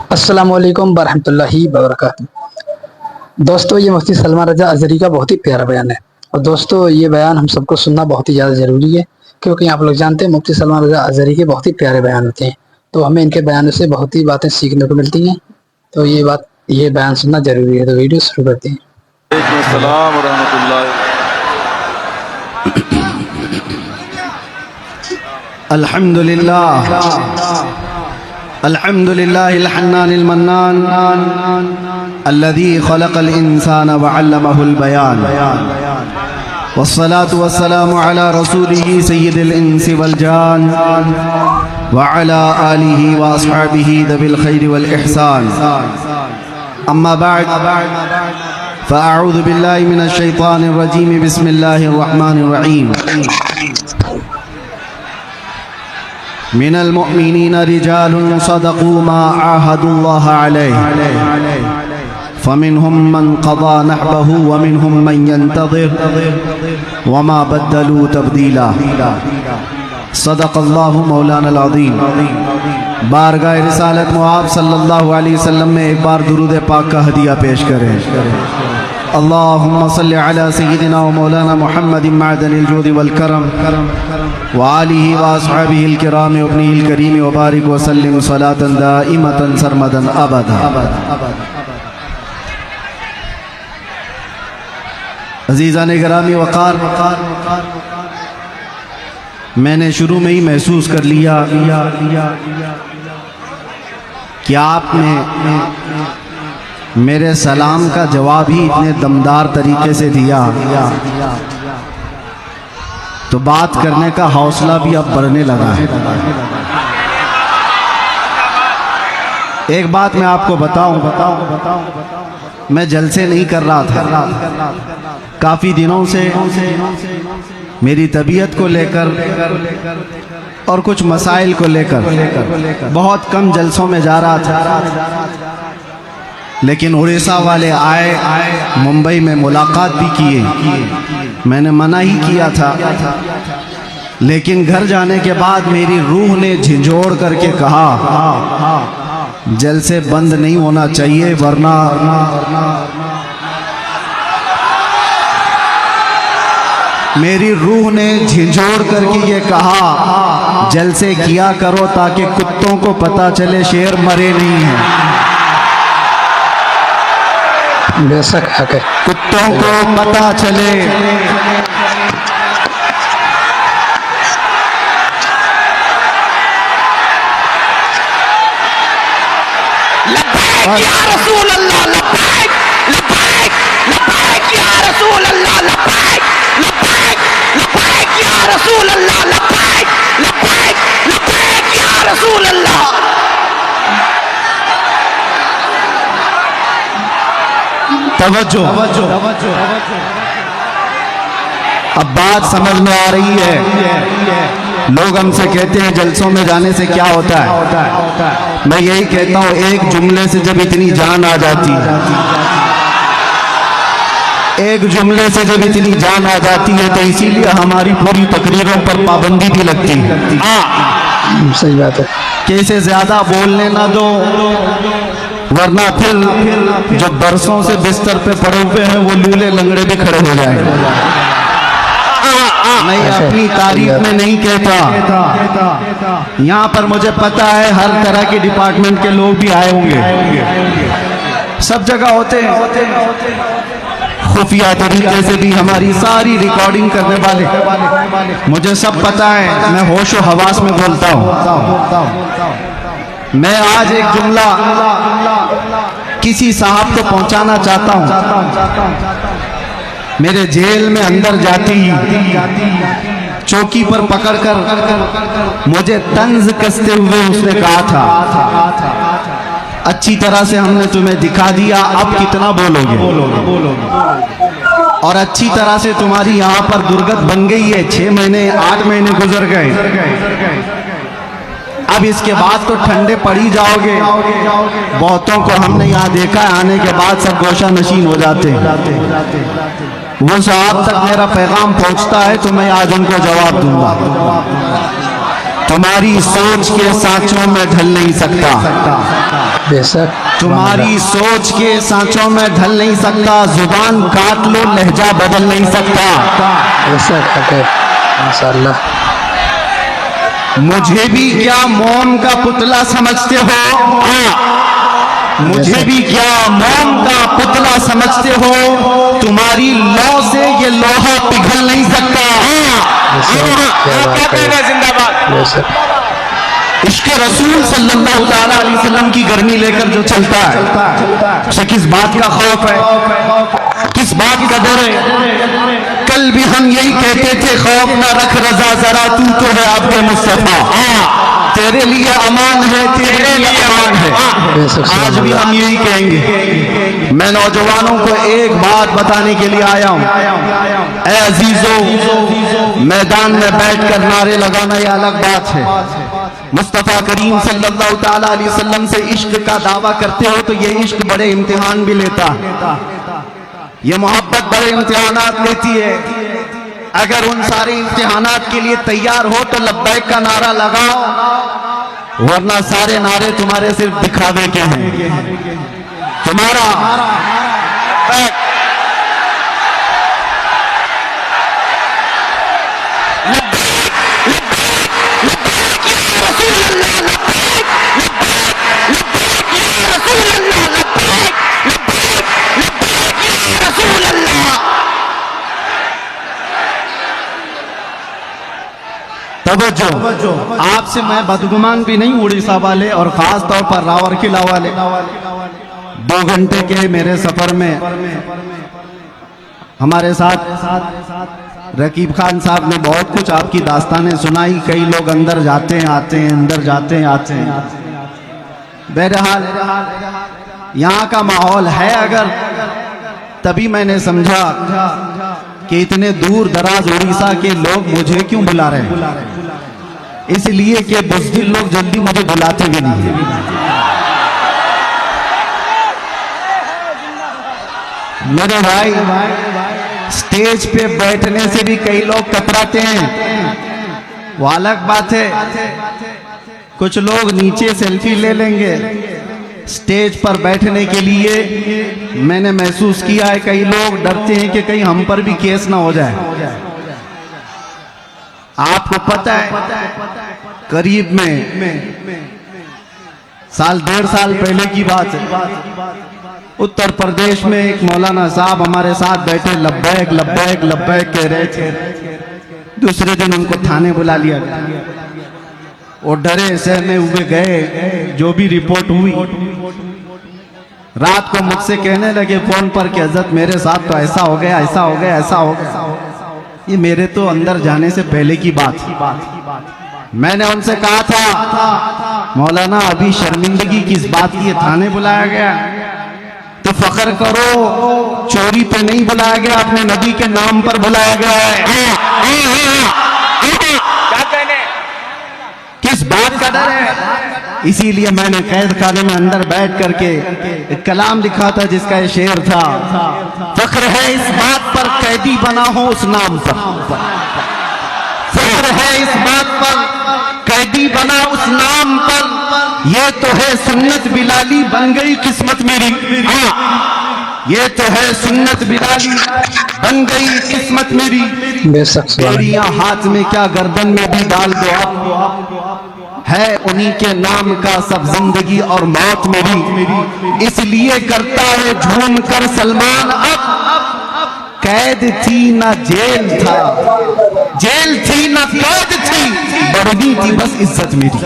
अस्सलाम वालेकुम वरहमतुल्लाहि वबरकातुहू। दोस्तों, ये मुफ्ती सलमान रजा अज़हरी का बहुत ही प्यारा बयान है। और दोस्तों, ये बयान हम सबको सुनना बहुत ही ज़्यादा ज़रूरी है, क्योंकि आप लोग जानते हैं मुफ्ती सलमान रजा अज़हरी के बहुत ही प्यारे बयान होते हैं। तो हमें इनके बयानों से बहुत ही बातें सीखने को मिलती हैं। तो ये बयान सुनना ज़रूरी है। तो वीडियो शुरू करते हैं। अस्सलाम वरहमतुल्लाह। अल्हम्दुलिल्लाह अल्हम्दुलिल्लाहिल हन्नानिल मन्नान अल्लज़ी खलक़ल इंसान व अल्लमहुल बयान वस्सलातु वस्सलामु अला रसूलिही सय्यिदिल इंसी वल जान व अला आलिही व अस्हाबिही दबिल खैरि वल इहसान। अम्मा बअद फ़अऊज़ु बिल्लाहि मिनश शैतानिर रजीम। बिस्मिल्लाहिर रहमानिर रहीम। मिनल मुअमिनीना रिजालुन सदक़ू मा आहदुल्लाह अलैहि फमिनहुम मन क़ज़ा नहबहु व मिनहुम मन यंतज़िर व मा बद्दलू तब्दीला। सदक़ल्लाहु मौलाना अज़ीम। बारगाह रिसालत मुआब सल्लल्लाहु अलैहि वसल्लम में एक बार दुरूद पाक का हदिया पेश करें। अल्लाहुम्मा सल्लि अला सय्यिदिना व मौलाना मुहम्मदिन मअदनिल जूदि वल करम व आलिहि व अस्हाबिहिल किराम व इब्निहिल करीम व बारिक व सल्लिम सलातन दाइमतन सरमदन अबदा। अज़ीज़ान गिरामी वक़ार, मैंने शुरू में ही महसूस कर लिया कि आपने मेरे सलाम का जवाब ही इतने दमदार तरीके से दिया तो बात करने का हौसला भी अब बढ़ने लगा है। एक बात मैं आपको बताऊं, मैं जलसे नहीं कर रहा था। काफ़ी दिनों से मेरी तबीयत को लेकर और कुछ मसाइल को लेकर बहुत कम जलसों में जा रहा था। लेकिन उड़ीसा वाले आए, मुंबई में मुलाकात भी किए। मैंने मना ही किया था, लेकिन घर जाने के बाद मेरी रूह ने झिंझोड़ करके कहा जलसे बंद नहीं होना चाहिए, वरना मेरी रूह ने झिंझोड़ करके ये कहा जलसे किया करो ताकि कुत्तों को पता चले शेर मरे नहीं हैं। बेशक हक है, कुत्तों को पता चले। लब्बैक या रसूल अल्लाह, लब्बैक लब्बैक लब्बैक या रसूल अल्लाह, लब्बैक लब्बैक लब्बैक या रसूल अल्लाह, लब्बैक लब्बैक लब्बैक या रसूल अल्लाह। तवज्जो। अब बात समझ में आ रही है। लोग हमसे कहते हैं जलसों में जाने से क्या होता है। मैं यही कहता हूँ, एक जुमले से जब इतनी जान आ जाती है, एक जुमले से जब इतनी जान आ जाती है तो इसीलिए हमारी पूरी तकरीरों पर पाबंदी भी लगती है। सही बात है कि इसे ज्यादा बोलने ना दो, वरना फिर जो बरसों से बिस्तर पे पड़े हुए हैं वो लूले लंगड़े भी खड़े हो जाएंगे। मैं अपनी तारीफ में नहीं कहता, यहाँ पर मुझे पता है हर तरह के डिपार्टमेंट के लोग भी आए होंगे, सब जगह होते हैं। खुफिया तरीके से भी हमारी सारी रिकॉर्डिंग करने वाले, मुझे सब पता है। मैं होशो हवास में बोलता हूँ। मैं आज एक जुमला किसी साहब को पहुंचाना चाहता हूं। मेरे जेल में अंदर जाती चौकी पर पकड़कर मुझे तंज कसते हुए उसने कहा था, अच्छी तरह से हमने तुम्हें दिखा दिया, अब कितना बोलोगे। और अच्छी तरह से तुम्हारी यहाँ पर दुर्गत बन गई है, 6 महीने 8 महीने गुजर गए, अब इसके बाद तो ठंडे पड़ ही जाओगे। बहुतों को हमने यहाँ देखा है, आने के बाद सब गोशा नशीन हो जाते हैं। वो साहब तक मेरा पैगाम पहुँचता है तो मैं आज उनको जवाब दूंगा। तुम्हारी सोच के सांचों में ढल नहीं सकता, बेशक तुम्हारी सोच के सांचों में ढल नहीं सकता। जुबान काट लो, लहजा बदल नहीं सकता। बेशक है माशाअल्लाह। मुझे भी क्या मोम का पुतला समझते हो? मुझे भी क्या मोम का पुतला समझते हो? तुम्हारी लौ से ये लोहा पिघल नहीं सकता। जिंदाबाद। बेशक इश्क रसूल सल्लल्लाहु ताला अलैहि वसल्लम की गर्मी लेकर जो चलता है, उसे किस बात का खौफ है, किस बात का डर है? कल भी हम यही कहते थे, खौफ ना रख रजा जरा, तू तो है आपके मुस्तफा। तेरे लिए अमान है, तेरे लिए अमान है। आज भी हम यही कहेंगे। मैं नौजवानों को एक बात बताने के लिए आया हूं। ऐ अजीजों, मैदान में बैठकर नारे लगाना यह अलग बात है। मुस्तफा करीम सल्लल्लाहु ताला अलैहि वसल्लम से इश्क का दावा करते हो तो ये इश्क बड़े इम्तिहान भी लेता है। ये मोहब्बत बड़े इम्तिहानात लेती है। अगर उन सारे इम्तिहानात के लिए तैयार हो तो लब्बैक का नारा लगाओ, वरना सारे नारे तुम्हारे सिर्फ दिखावे के हैं। तुम्हारा तवज्जो, आपसे मैं बदगुमान भी नहीं, उड़ीसा वाले और खास तौर पर रावरकिला वाले 2 घंटे के मेरे सफर में हमारे साथ रकीब खान साहब ने बहुत कुछ आपकी दास्तानें सुनाई। कई लोग अंदर जाते हैं आते हैं, अंदर जाते हैं आते हैं। बहरहाल यहाँ का माहौल है अगर, तभी मैंने समझा कि इतने दूर दराज उड़ीसा के लोग मुझे क्यों बुला रहे हैं। इसलिए कि बुज़दिल लोग जल्दी मुझे बुलाते भी नहीं। मेरे भाई, स्टेज पे बैठने से भी कई लोग कतराते हैं, वो अलग बात है। कुछ लोग नीचे सेल्फी ले लेंगे। स्टेज पर बैठने के लिए मैंने महसूस किया है कई लोग डरते हैं कि कहीं हम पर भी केस ना हो जाए। आपको पता है, करीब में साल 1.5 साल पहले की बात है, उत्तर प्रदेश में एक मौलाना साहब हमारे साथ बैठे, लब्बैक लब्बैक लब्बैक कह रहे थे। दूसरे दिन उनको थाने बुला लिया गया। वो डरे सहमे हुए गए। जो भी रिपोर्ट हुई, रात को मुझसे कहने लगे फोन पर कि हजरत मेरे साथ तो ऐसा हो गया, ऐसा हो गया, ऐसा हो गया। ये मेरे तो अंदर जाने से पहले की बात थी। मैंने उनसे कहा था, मौलाना अभी शर्मिंदगी किस बात की है, थाने बुलाया गया तो फख्र करो, चोरी पे नहीं बुलाया गया, अपने नबी के नाम पर बुलाया गया है। क्या कहने, किस बात का डर है? इसीलिए मैंने कैद खाने में अंदर बैठ करके एक कलाम लिखा था जिसका ये शेर था, फख्र है इस बात पर कैदी बना हो उस नाम पर, फख्र है इस बात पर कैदी बना उस नाम पर, ये तो है सुन्नत बिलाली बन गई किस्मत मेरी। ये तो है सुन्नत बिलाली बन गई किस्मत मेरी। बेड़ियां हाथ में क्या गर्दन में भी डाल दो आप, है उन्हीं के नाम का सब जिंदगी और मौत मेरी। इसलिए करता है झूम कर सलमान अब, कैद थी ना जेल था, जेल थी ना कैद थी, बढ़नी थी बस इज्जत मेरी।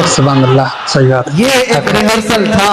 सुभान अल्लाह, सही बात। ये एक रिहर्सल था,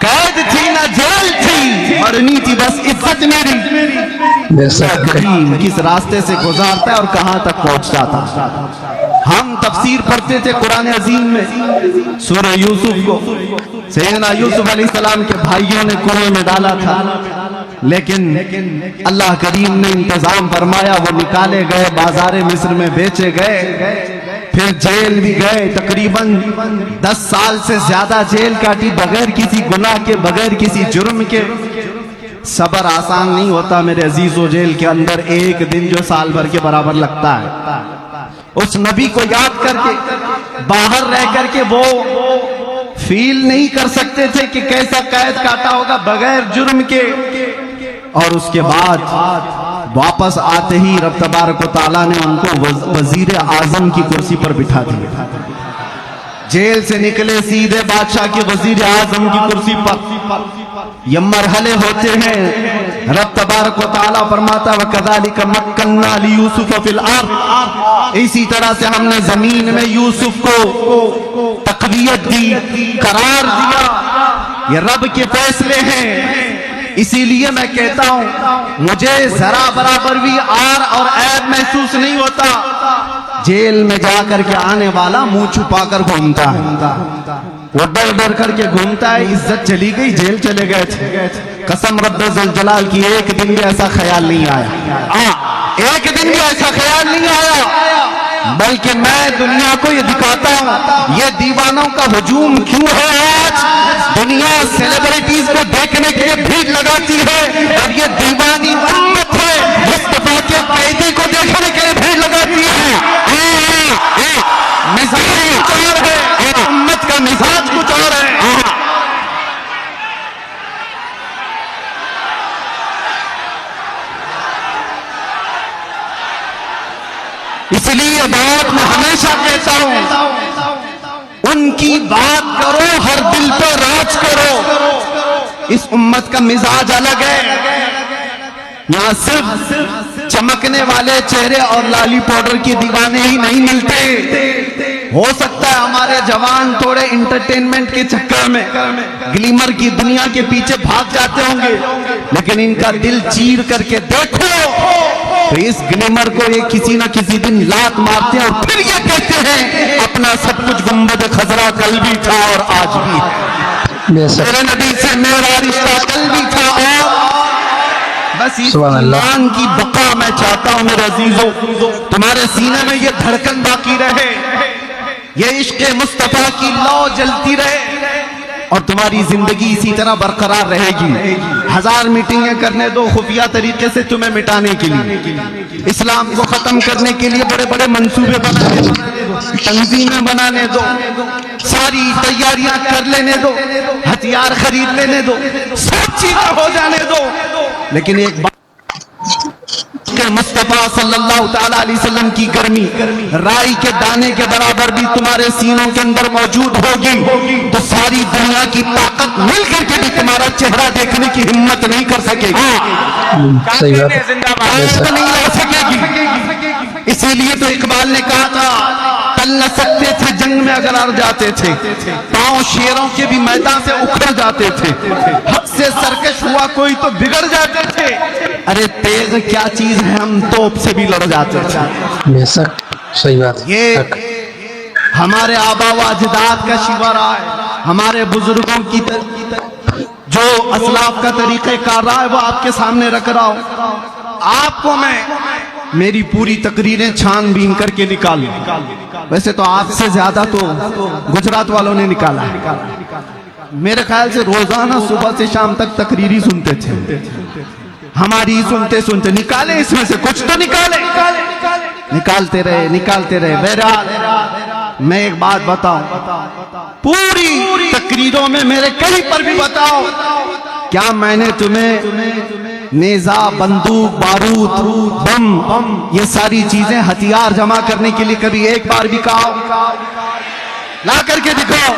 कैद थी ना जेल थी, मरनी थी बस इज्जत मेरी। किस रास्ते से गुजारता है और कहां तक पहुंचता था। हम तफसीर पढ़ते थे कुरान अजीम में, सूरह यूसुफ को सैयदना यूसुफ अलैहिस्सलाम के भाइयों ने कुएं में डाला था, लेकिन अल्लाह करीम ने इंतजाम फरमाया, वो निकाले गए, बाजारे मिस्र में बेचे गए, फिर जेल भी गए। तकरीबन 10 साल से ज्यादा जेल काटी बगैर किसी गुनाह के, बगैर किसी जुर्म के। सबर आसान नहीं होता मेरे अजीजों। जेल के अंदर एक दिन जो साल भर के बराबर लगता है। उस नबी को याद करके बाहर रह करके वो फील नहीं कर सकते थे कि कैसा कैद काटा होगा बगैर जुर्म के। और उसके बाद वापस आते ही रब तबारक व तआला ने उनको वजीर आजम की कुर्सी पर बिठा दिया। जेल से निकले सीधे बादशाह के वजीर आजम की कुर्सी पर। ये मरहले होते हैं। रब तबारक व तआला फरमाता व कज़ालिका मक्कन्ना ली यूसुफ फिल अर्द, इसी तरह से हमने जमीन में यूसुफ को तक़वियत दी, करार दिया। ये रब के फैसले हैं। इसीलिए मैं कहता हूं मुझे जरा बराबर भी आर और ऐब महसूस नहीं होता। जेल में जाकर के आने वाला मुंह छुपाकर घूमता है, वो डर डर करके घूमता है। इज्जत चली गई, जेल चले गए थे। कसम रब्बे जुल जलाल की एक दिन भी ऐसा ख्याल नहीं आया। एक दिन भी ऐसा ख्याल नहीं आया, बल्कि मैं दुनिया को ये दिखाता हूं ये दीवानों का हुजूम क्यों है। आज दुनिया सेलिब्रिटीज को देखने के लिए भीड़ लगाती है और ये दीवानी उम्मत है मुस्तफा के कैदी को देखने के लिए भीड़ लगाती है। मिजाज कुछ और है, उम्मत का मिजाज कुछ और है। इसलिए बात मैं हमेशा कहता हूं उनकी बात करो, हर दिल पर राज करो। इस उम्मत का मिजाज अलग है। यहां सिर्फ चमकने वाले चेहरे और लाली पाउडर के दीवाने ही नहीं मिलते। हो सकता है हमारे जवान थोड़े इंटरटेनमेंट के चक्कर में ग्लिमर की दुनिया के पीछे भाग जाते होंगे, लेकिन इनका दिल चीर करके देखो तो इस ग्लिमर को ये किसी ना किसी दिन लात मारते हैं और फिर ये कहते हैं अपना सब कुछ गुंबद खजरा कल भी था और आज भी है। मेरे नबी से मेरा रिश्ता कल भी था और बस इस ईमान की बका मैं चाहता हूं मेरे अजीजों, तुम्हारे सीने में ये धड़कन बाकी रहे, ये इश्क मुस्तफा की लौ जलती रहे और तुम्हारी जिंदगी इसी तरह बरकरार रहेगी। 1000 मीटिंगें करने दो खुफिया तरीके से तुम्हें मिटाने के लिए, इस्लाम को खत्म करने के लिए बड़े बड़े मंसूबे बनाने दो, तंजीमें बनाने दो, सारी तैयारियां कर लेने दो, हथियार खरीद लेने दो, सब चीजें हो जाने दो, लेकिन एक बात मुस्तफा सल्लल्लाहु तआला अलैहि वसल्लम की गर्मी राई के दाने के बराबर भी तुम्हारे सीनों के अंदर मौजूद होगी तो सारी दुनिया की ताकत मिलकर के भी तुम्हारा चेहरा देखने की हिम्मत नहीं कर सकेगी। सही बात नहीं आ सकेगी। इसीलिए तो इकबाल ने कहा था टल न सकते थे जंग में अगर अड़ जाते थे, पांव शेरों के भी मैदान से उखड़ जाते थे, हद से सरकश हुआ कोई तो बिगड़ जाते थे। अरे तेज क्या चीज है, हम तोप से भी लड़ जाते थे। बेशक सही बात। ये हमारे आबा व अजदाद का शिवरा है, हमारे बुजुर्गों की जो असलाफ का तरीक़े कार रहा है वो आपके सामने रख रहा हूं। आपको मैं मेरी पूरी तकरीरें छानबीन करके निकाल, वैसे तो आपसे ज्यादा तो गुजरात वालों ने निकाला है। मेरे ख्याल से रोजाना सुबह से शाम तक तकरीरी सुनते थे, हमारी सुनते सुनते निकाले इसमें से कुछ तो निकाले, निकालते रहे। बहरहाल मैं एक बात बताऊं, पूरी तकरीरों में मेरे कहीं पर भी बताओ क्या मैंने तुम्हें नेजा, बंदूक, बारूद, बम, ये सारी चीजें हथियार जमा करने के लिए कभी एक बार भी कहा? ला करके दिखाओ।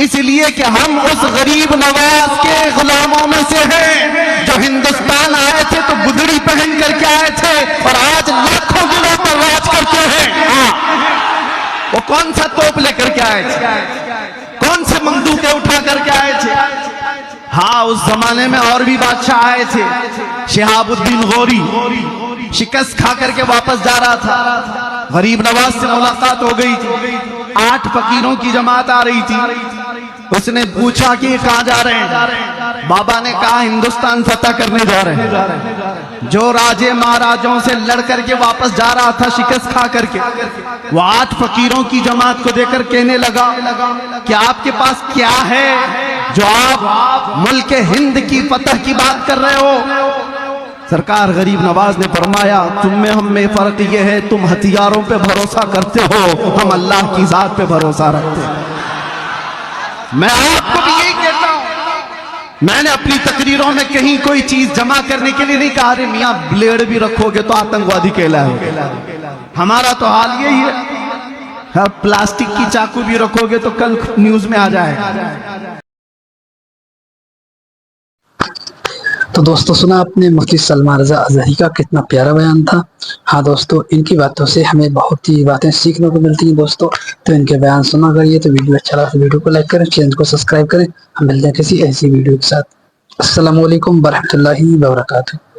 इसलिए कि हम उस गरीब नवाज के गुलामों में से हैं जो हिंदुस्तान आए थे तो गुदड़ी पहन करके आए थे और आज लाखों गुलाम पर राज करते हैं। वो कौन सा तोप लेकर के आए थे, कौन से बंदूकें उठा करके आए थे? हाँ, उस जमाने में और भी बादशाह आए थे। शिहाबुद्दीन गौरी शिकस्त खा करके वापस जा रहा था, गरीब नवाज से मुलाकात हो गई थी, 8 फकीरों की जमात आ रही थी। उसने पूछा कि कहाँ जा रहे हैं? बाबा ने कहा हिंदुस्तान फतह करने जा रहे हैं। जो राजे महाराजों से लड़ करके वापस जा रहा था शिकस्त खा करके, वो 8 फकीरों की जमात को देखकर कहने लगा कि आपके पास क्या है जो आप मुल्क हिंद की फतह की बात कर रहे हो? सरकार गरीब नवाज ने फरमाया तुम में हम में फर्क ये है तुम हथियारों पे भरोसा करते हो, हम अल्लाह की जात पे भरोसा रखते हैं। मैं आपको भी यही कहता हूं, मैंने अपनी तकरीरों में कहीं कोई चीज जमा करने के लिए नहीं कहा अरे मियां ब्लेड भी रखोगे तो आतंकवादी कहलाओगे। हमारा तो हाल यही है, हाँ, प्लास्टिक की चाकू भी रखोगे तो कल न्यूज में आ जाएगा। तो दोस्तों सुना आपने मुफ्ती सलमान रजा अजहरी का कितना प्यारा बयान था। हाँ दोस्तों, इनकी बातों से हमें बहुत ही बातें सीखने को मिलती हैं दोस्तों। तो इनके बयान सुना करिए। तो वीडियो अच्छा लगा तो वीडियो को लाइक करें, चैनल को सब्सक्राइब करें। हम मिलते हैं किसी ऐसी वीडियो के साथ। अस्सलामु अलैकुम वरहमतुल्लाहि वबरकातुहू।